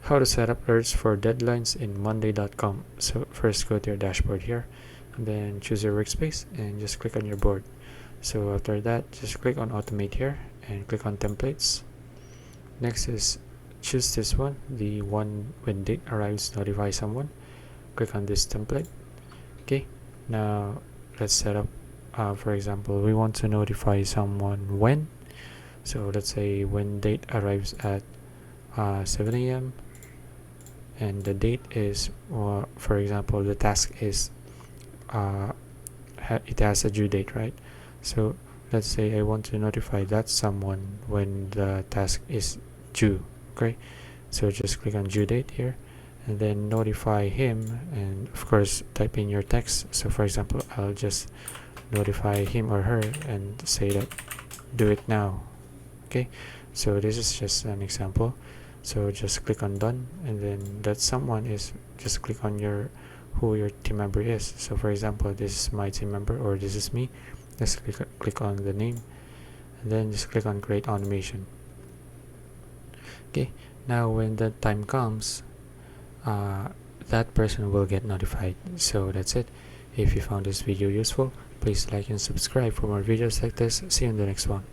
How to set up alerts for deadlines in monday.com. So first go to your dashboard here, and then choose your workspace and just click on your board. So after that, just click on automate here and click on templates. Next is choose this one, the one when date arrives notify someone. Click on this template. Okay, now let's set up for example, we want to notify someone when. So let's say when date arrives at 7 a.m. and the date is for example, the task is it has a due date, right? So let's say I want to notify that someone when the task is due. Okay, so just click on due date here and then notify him, and of course type in your text. So for example, I'll just notify him or her and say that do it now. Okay, so this is just an example. So just click on done, and then that someone is just click on who your team member is. So for example, this is my team member, or this is me. Just click on the name and then just click on create automation. Okay, now when the time comes, that person will get notified. So that's it. If you found this video useful, please like and subscribe for more videos like this. See you in the next one.